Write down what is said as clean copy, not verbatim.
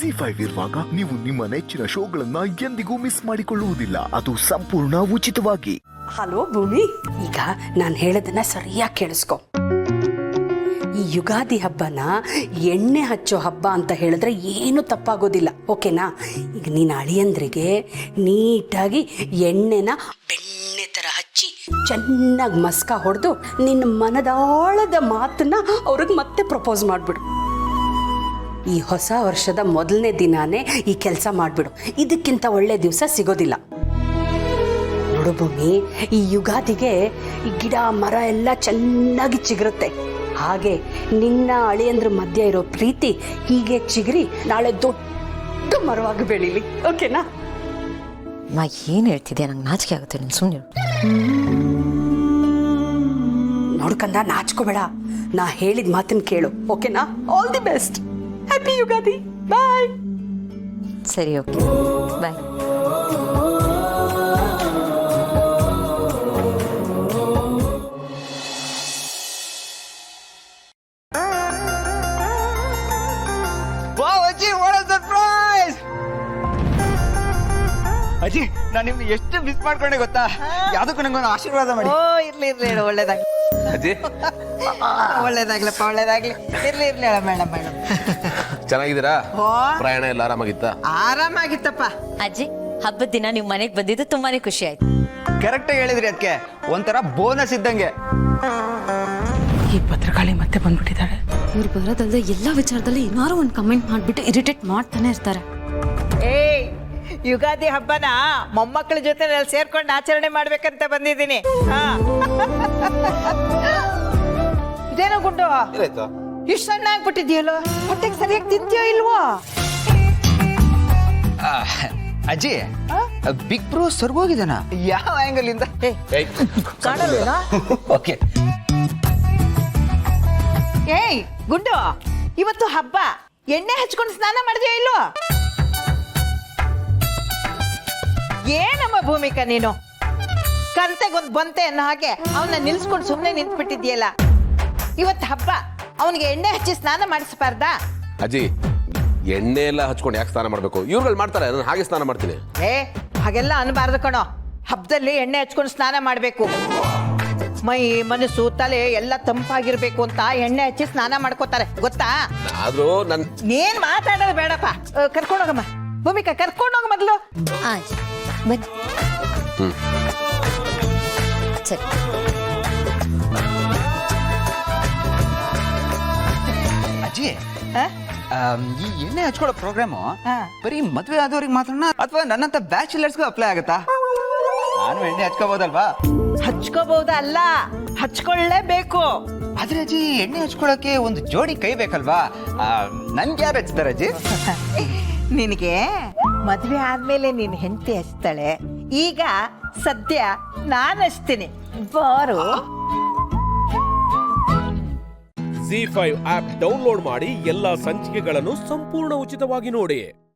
ZEE5 ಇರುವಾಗ ನೀವು ನಿಮ್ಮ ನೆಚ್ಚಿನ ಶೋಗಳನ್ನ ಎಂದಿಗೂ ಮಿಸ್ ಮಾಡಿಕೊಳ್ಳುವುದಿಲ್ಲ. ಅದು ಸಂಪೂರ್ಣ ಉಚಿತವಾಗಿ. ಹಲೋ ಭೂಮಿ, ಈಗ ನಾನು ಹೇಳೋದನ್ನ ಸರಿಯಾಗಿ ಕೇಳಿಸ್ಕೊ. ಈ ಯುಗಾದಿ ಹಬ್ಬನ ಎಣ್ಣೆ ಹಚ್ಚೋ ಹಬ್ಬ ಅಂತ ಹೇಳಿದ್ರೆ ಏನು ತಪ್ಪಾಗೋದಿಲ್ಲ, ಓಕೆನಾ? ಈಗ ನೀನು ಅಳಿಯಂದ್ರಿಗೆ ನೀಟಾಗಿ ಎಣ್ಣೆನ ಬೆಣ್ಣೆ ಥರ ಹಚ್ಚಿ ಚೆನ್ನಾಗಿ ಮಸ್ಕ ಹೊಡೆದು ನಿನ್ನ ಮನದಾಳದ ಮಾತನ್ನ ಅವ್ರಿಗೆ ಮತ್ತೆ ಪ್ರಪೋಸ್ ಮಾಡಿಬಿಡು. ಈ ಹೊಸ ವರ್ಷದ ಮೊದಲನೇ ದಿನಾನೇ ಈ ಕೆಲಸ ಮಾಡಿಬಿಡು. ಇದಕ್ಕಿಂತ ಒಳ್ಳೆ ದಿವಸ ಸಿಗೋದಿಲ್ಲ. ನೋಡು ಭೂಮಿ, ಈ ಯುಗಾದಿಗೆ ಈ ಗಿಡ ಮರ ಎಲ್ಲ ಚೆನ್ನಾಗಿ ಚಿಗುರುತ್ತೆ. ಹಾಗೆ ನಿನ್ನ ಅಳಿಯಂದ್ರ ಮಧ್ಯ ಇರೋ ಪ್ರೀತಿ ಹೀಗೆ ಚಿಗುರಿ ನಾಳೆ ದೊಡ್ಡ ಮರವಾಗಿ ಬೆಳೀಲಿ, ಓಕೆನಾ? ಮಾ ಏನು ಹೇಳ್ತಿದ್ಯಾ? ನಂಗೆ ನಾಚಿಕೆ ಆಗುತ್ತೆ. ನೀನು ಸುಮ್ಮನೆ ನೋಡ್ಕಂದ, ನಾಚ್ಕೋಬೇಡ. ನಾ ಹೇಳಿದ ಮಾತನ್ನ ಕೇಳು, ಓಕೆನಾ? All the best. Happy Yugadi. Bye. ಸರಿ, ಓಕೆ, ಬಾಯ್. ಅಜ್ಜಿ, ನಾನು ನಿಮ್ಗೆ ಎಷ್ಟು ಮಿಸ್ ಮಾಡ್ಕೊಂಡೆ ಗೊತ್ತಾ? ಯಾವ್ದಕ್ಕೂ ನಂಗೊಂದು ಆಶೀರ್ವಾದ ಮಾಡಿ. ಇರ್ಲಿ ಹೇಳು, ಒಳ್ಳೇದಾಗ್ಲಿ ಅಜ್ಜಿ. ಒಳ್ಳೇದಾಗ್ಲಪ್ಪ, ಒಳ್ಳೇದಾಗ್ಲಿ. ಇರ್ಲಿ ಹೇಳ ಮೇಡಮ್. ಚೆನ್ನಾಗಿದ್ದೀರಾ? ಪ್ರಯಾಣ ಎಲ್ಲ ಆರಾಮಾಗಿತ್ತ? ಆರಾಮಾಗಿತ್ತಪ್ಪ. ಅಜ್ಜಿ, ಹಬ್ಬದ ದಿನ ನೀವು ಮನೆಗೆ ಬಂದಿದ್ದು ತುಂಬಾನೇ ಖುಷಿ ಆಯ್ತು. ಕರೆಕ್ಟ್ ಹೇಳಿದ್ರಿ. ಅದಕ್ಕೆ ಒಂಥರ ಬೋನಸ್ ಇದ್ದಂಗೆ. ಈ ಭದ್ರಕಾಳಿ ಮತ್ತೆ ಬಂದ್ಬಿಟ್ಟಿದ್ದಾಳೆ. ಇವ್ರು ಬರೋದಲ್ದೆ ಎಲ್ಲ ವಿಚಾರದಲ್ಲಿ ಏನಾರು ಒಂದು ಕಮೆಂಟ್ ಮಾಡ್ಬಿಟ್ಟು ಇರಿಟೇಟ್ ಮಾಡ್ತಾನೆ ಇರ್ತಾರೆ. ಏಯ್, ಯುಗಾದಿ ಹಬ್ಬನ ಮೊಮ್ಮಕ್ಕಳ ಜೊತೆ ಸೇರ್ಕೊಂಡು ಆಚರಣೆ ಮಾಡ್ಬೇಕಂತ ಬಂದಿದ್ದೀನಿ. ಇದೇನೋ ಗುಂಡು, ಇಷ್ಟು ಸಣ್ಣ ಆಗ್ಬಿಟ್ಟಿದ್ಯಲ್ಲೋ, ಹೊಟ್ಟೆಗೆ ಸರಿಯಾಗಿ ತಿಂತೀಯೋ ಇಲ್ವೋ? ಅಜ್ಜಿ, ಬಿಗ್ ಬ್ರೋ ಸರ್ಗೋಗಿದ್ದಾನ? ಯಾವ ಆಂಗಲ್ ಇಂದ ಕಾಣಲ್ವೇನೋ? ಓಕೆ. ಏಯ್ ಗುಂಡು, ಇವತ್ತು ಹಬ್ಬ, ಎಣ್ಣೆ ಹಚ್ಕೊಂಡು ಸ್ನಾನ ಮಾಡಿದ್ಯೋ ಇಲ್ವೋ? ಏನಮ್ಮ ಭೂಮಿಕಾ ನೀನು, ಕಂತೆಗೊಂದು ಬಂತೆ ಅನ್ನೋ ಹಾಗೆ ಅವನ್ನ ನಿಲ್ಸ್ಕೊಂಡು ಸುಮ್ಮನೆ ನಿಂತ್ಬಿಟ್ಟಿದ್ಯಲ್ಲ. ಇವತ್ತು ಹಬ್ಬ, ಅವನಿಗೆ ಎಣ್ಣೆ ಹಚ್ಚಿ ಸ್ನಾನ ಮಾಡಿಸ್ಬಾರ್ದಾ? ಅಜ್ಜಿ, ಎಣ್ಣೆ ಎಲ್ಲ ಹಚ್ಕೊಂಡು ಯಾಕೆ ಸ್ನಾನ ಮಾಡ್ಬೇಕು? ಇವ್ರುಗಳು ಮಾಡ್ತಾರೆ, ನಾನು ಹಾಗೆ ಸ್ನಾನ ಮಾಡ್ತೀನಿ. ಹಾಗೆಲ್ಲ ಅನ್ಬಾರ್ದು ಕಣೋ. ಹಬ್ಬದಲ್ಲಿ ಎಣ್ಣೆ ಹಚ್ಕೊಂಡು ಸ್ನಾನ ಮಾಡ್ಬೇಕು. ಮೈ ಮನಸ್ಸು ತಲೆ ಎಲ್ಲ ತಂಪಾಗಿರ್ಬೇಕು ಅಂತ ಎಣ್ಣೆ ಹಚ್ಚಿ ಸ್ನಾನ ಮಾಡ್ಕೋತಾರೆ, ಗೊತ್ತಾ? ಆದ್ರೂ ನನ್ ಏನ್ ಮಾತಾಡೋದು ಬೇಡಪ್ಪ. ಕರ್ಕೊಂಡೋಗಮ್ಮ ಭೂಮಿಕಾ, ಕರ್ಕೊಂಡೋಗ ಮೊದ್ಲು. ಬನ್ನಿ. ಸರಿ. ಅಜ್ಜಿ, ಈ ಎಣ್ಣೆ ಹಚ್ಕೊಳ್ಳೋ ಪ್ರೋಗ್ರಾಮು ಬರೀ ಮದ್ವೆ ಆದವ್ರಿಗೆ ಮಾತ್ರನಾ ಅಥವಾ ನನ್ನಂತ ಬ್ಯಾಚುಲರ್ಸ್ಗೂ ಅಪ್ಲೈ ಆಗತ್ತಾ? ನಾನು ಎಣ್ಣೆ ಹಚ್ಕೋಬಹುದಲ್ವಾ? ಹಚ್ಕೋಬಹುದಲ್ಲ, ಹಚ್ಕೊಳ್ಳೇಬೇಕು. ಆದ್ರೆ ಅಜ್ಜಿ, ಎಣ್ಣೆ ಹಚ್ಕೊಳಕ್ಕೆ ಒಂದು ಜೋಡಿ ಕೈ ಬೇಕಲ್ವಾ? ನನ್ಗೆ ಯಾರು ಹಚ್ತಾರೆ ಅಜ್ಜಿ? ನಿನಗೆ ಮದ್ವೆ ಆದ್ಮೇಲೆ ನೀನ್ ಹೆಂಡತಿ ಹಚ್ತಾಳೆ. ಈಗ ಸದ್ಯ ನಾನು ಹಚ್ತೀನಿ, ಬಾರು. ZEE5 ಆಪ್ ಡೌನ್ಲೋಡ್ ಮಾಡಿ ಎಲ್ಲಾ ಸಂಚಿಕೆಗಳನ್ನು ಸಂಪೂರ್ಣ ಉಚಿತವಾಗಿ ನೋಡಿ.